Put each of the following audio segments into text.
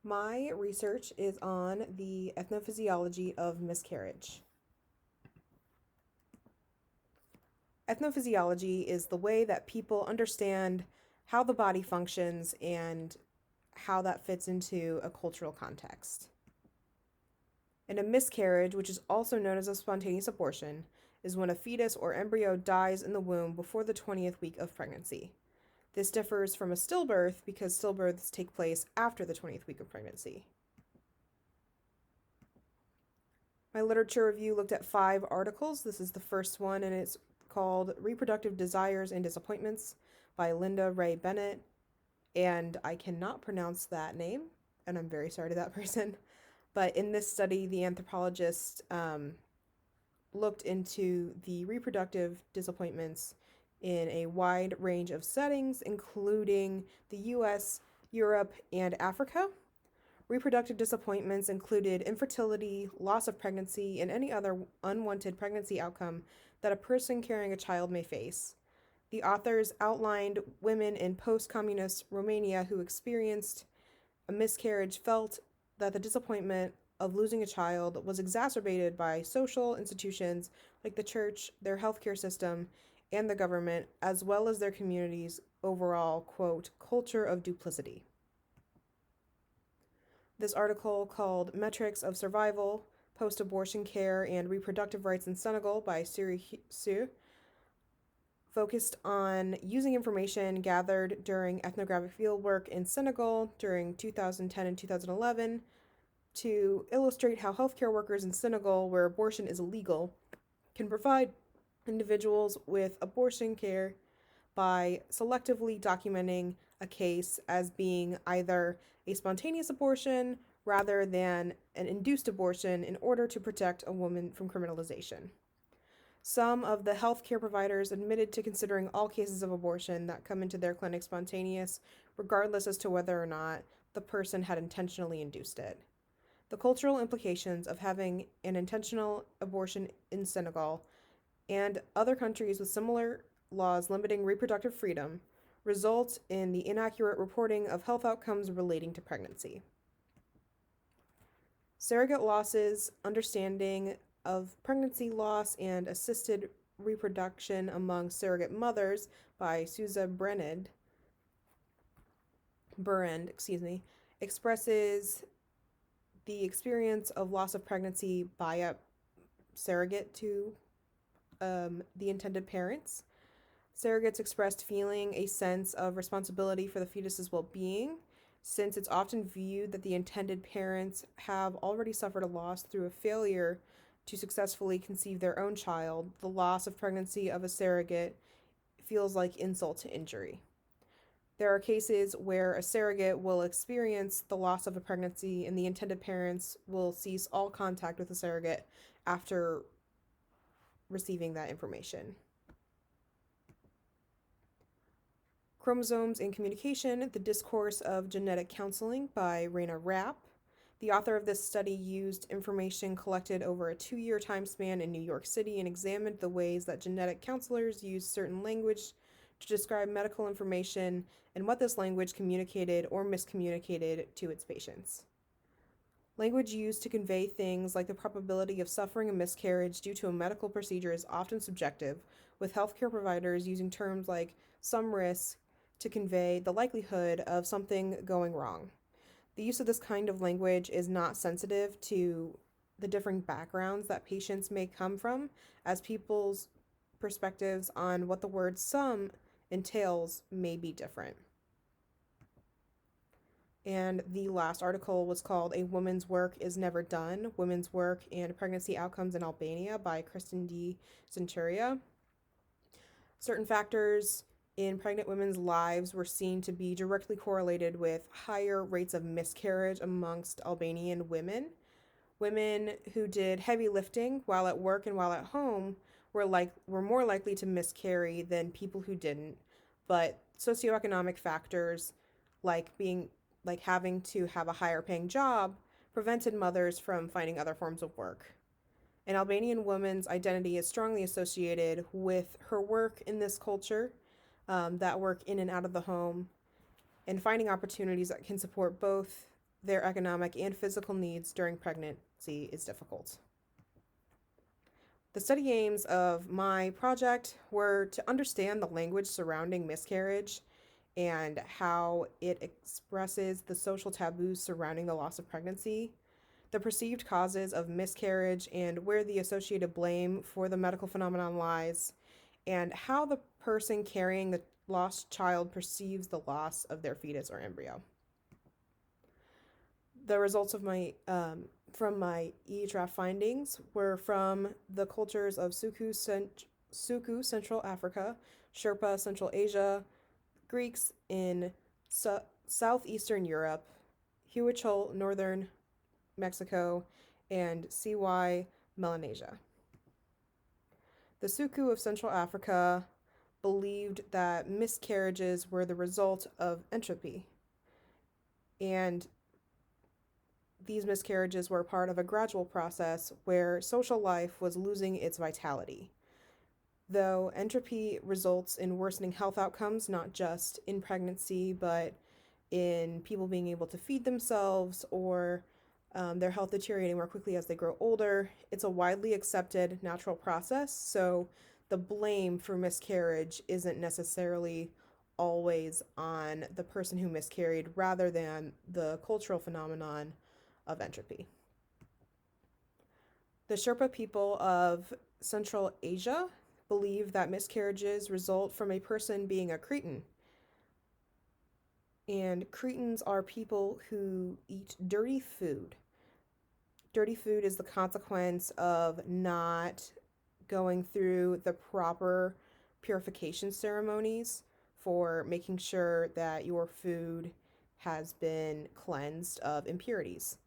My research is on the ethnophysiology of miscarriage. Ethnophysiology is the way that people understand how the body functions and how that fits into a cultural context. And a miscarriage, which is also known as a spontaneous abortion, is when a fetus or embryo dies in the womb before the 20th week of pregnancy. This differs from a stillbirth because stillbirths take place after the 20th week of pregnancy. My literature review looked at 5 articles. This is the first one, and it's called Reproductive Desires and Disappointments by Linda Ray Bennett. And I cannot pronounce that name, and I'm very sorry to that person. But in this study, the anthropologist looked into the reproductive disappointments in a wide range of settings, including the US, Europe, and Africa. Reproductive disappointments included infertility, loss of pregnancy, and any other unwanted pregnancy outcome that a person carrying a child may face. The authors outlined women in post communist Romania who experienced a miscarriage felt that the disappointment of losing a child was exacerbated by social institutions like the church, their healthcare system, and the government, as well as their community's overall, quote, culture of duplicity. This article, called Metrics of Survival, Post Abortion Care, and Reproductive Rights in Senegal by Siri Su, focused on using information gathered during ethnographic fieldwork in Senegal during 2010 and 2011 to illustrate how healthcare workers in Senegal, where abortion is illegal, can provide individuals with abortion care by selectively documenting a case as being either a spontaneous abortion rather than an induced abortion in order to protect a woman from criminalization. Some of the healthcare providers admitted to considering all cases of abortion that come into their clinic spontaneous, regardless as to whether or not the person had intentionally induced it. The cultural implications of having an intentional abortion in Senegal and other countries with similar laws limiting reproductive freedom result in the inaccurate reporting of health outcomes relating to pregnancy. Surrogate losses, understanding of pregnancy loss and assisted reproduction among surrogate mothers by Suza Burend, expresses the experience of loss of pregnancy by a surrogate to the intended parents. Surrogates expressed feeling a sense of responsibility for the fetus's well being, since it's often viewed that the intended parents have already suffered a loss through a failure to successfully conceive their own child. The loss of pregnancy of a surrogate feels like insult to injury. There are cases where a surrogate will experience the loss of a pregnancy and the intended parents will cease all contact with the surrogate after receiving that information. Chromosomes and Communication, The Discourse of Genetic Counseling by Raina Rapp. The author of this study used information collected over a 2-year time span in New York City and examined the ways that genetic counselors use certain language to describe medical information and what this language communicated or miscommunicated to its patients. Language used to convey things like the probability of suffering a miscarriage due to a medical procedure is often subjective, with healthcare providers using terms like some risk to convey the likelihood of something going wrong. The use of this kind of language is not sensitive to the differing backgrounds that patients may come from, as people's perspectives on what the word some entails may be different. And the last article was called A Woman's Work is Never Done, Women's Work and Pregnancy Outcomes in Albania by Kristen D. Centuria. Certain factors in pregnant women's lives were seen to be directly correlated with higher rates of miscarriage amongst Albanian women. Women who did heavy lifting while at work and while at home were more likely to miscarry than people who didn't. But socioeconomic factors like having to have a higher paying job prevented mothers from finding other forms of work. An Albanian woman's identity is strongly associated with her work in this culture, that work in and out of the home, and finding opportunities that can support both their economic and physical needs during pregnancy is difficult. The study aims of my project were to understand the language surrounding miscarriage and how it expresses the social taboos surrounding the loss of pregnancy, the perceived causes of miscarriage and where the associated blame for the medical phenomenon lies, and how the person carrying the lost child perceives the loss of their fetus or embryo. The results of my from my EHRAF findings were from the cultures of Suku Central Africa, Sherpa Central Asia, Greeks in southeastern Europe, Huichol Northern Mexico, and CY Melanesia. The Suku of Central Africa believed that miscarriages were the result of entropy, and these miscarriages were part of a gradual process where social life was losing its vitality. Though entropy results in worsening health outcomes, not just in pregnancy, but in people being able to feed themselves or their health deteriorating more quickly as they grow older, it's a widely accepted natural process. So the blame for miscarriage isn't necessarily always on the person who miscarried rather than the cultural phenomenon of entropy. The Sherpa people of Central Asia believe that miscarriages result from a person being a cretin. And cretins are people who eat dirty food. Dirty food is the consequence of not going through the proper purification ceremonies for making sure that your food has been cleansed of impurities.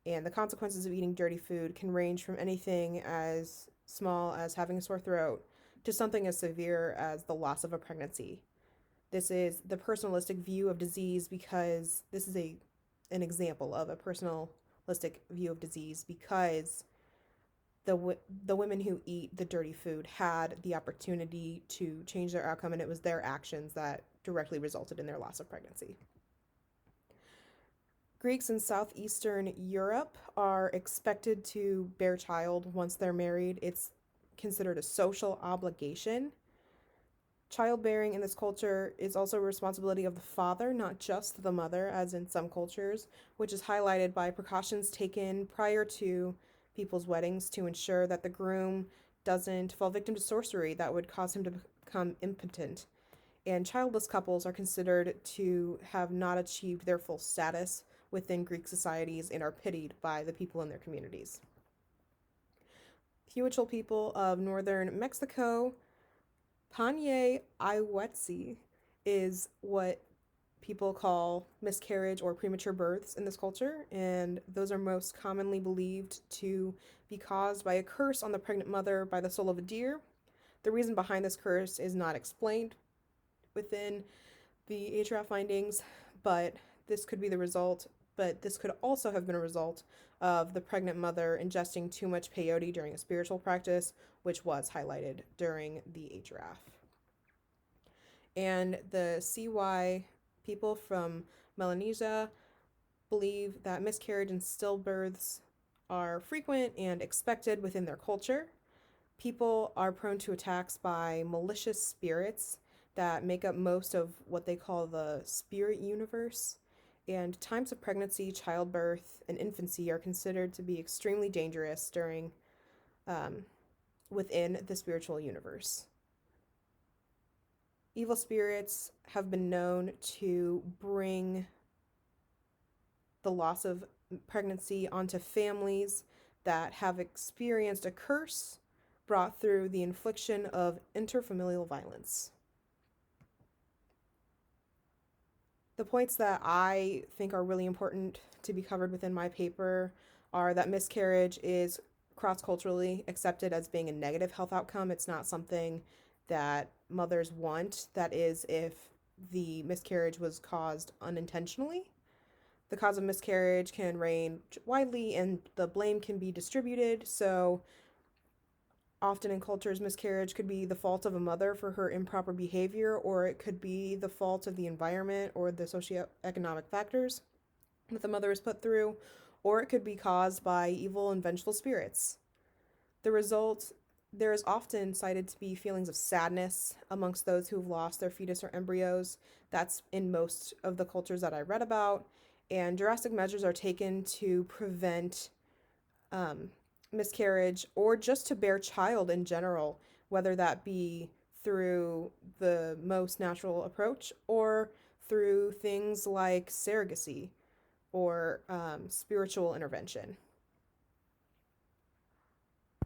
And the consequences of eating dirty food can range from anything as small as having a sore throat to something as severe as the loss of a pregnancy. This is the personalistic view of disease because this is an example of a personalistic view of disease because the women who eat the dirty food had the opportunity to change their outcome, and it was their actions that directly resulted in their loss of pregnancy. Greeks in southeastern Europe are expected to bear child once they're married. It's considered a social obligation. Childbearing in this culture is also a responsibility of the father, not just the mother, as in some cultures, which is highlighted by precautions taken prior to people's weddings to ensure that the groom doesn't fall victim to sorcery that would cause him to become impotent. And childless couples are considered to have not achieved their full status within Greek societies and are pitied by the people in their communities. Huichol people of northern Mexico, Panye Iwetsi is what people call miscarriage or premature births in this culture, and those are most commonly believed to be caused by a curse on the pregnant mother by the soul of a deer. The reason behind this curse is not explained within the HRF findings, but this could be the result, but this could also have been a result of the pregnant mother ingesting too much peyote during a spiritual practice, which was highlighted during the HRF. And the CY people from Melanesia believe that miscarriage and stillbirths are frequent and expected within their culture. People are prone to attacks by malicious spirits that make up most of what they call the spirit universe. And times of pregnancy, childbirth, and infancy are considered to be extremely dangerous during within the spiritual universe. Evil spirits have been known to bring the loss of pregnancy onto families that have experienced a curse brought through the infliction of interfamilial violence. The points that I think are really important to be covered within my paper are that miscarriage is cross-culturally accepted as being a negative health outcome. It's not something that mothers want. That is, if the miscarriage was caused unintentionally. The cause of miscarriage can range widely and the blame can be distributed. So often in cultures, miscarriage could be the fault of a mother for her improper behavior, or it could be the fault of the environment or the socioeconomic factors. that the mother is put through, or it could be caused by evil and vengeful spirits. The result, there is often cited to be feelings of sadness amongst those who've lost their fetus or embryos. That's in most of the cultures that I read about. And drastic measures are taken to prevent um, miscarriage or just to bear child in general, whether that be through the most natural approach or through things like surrogacy or spiritual intervention.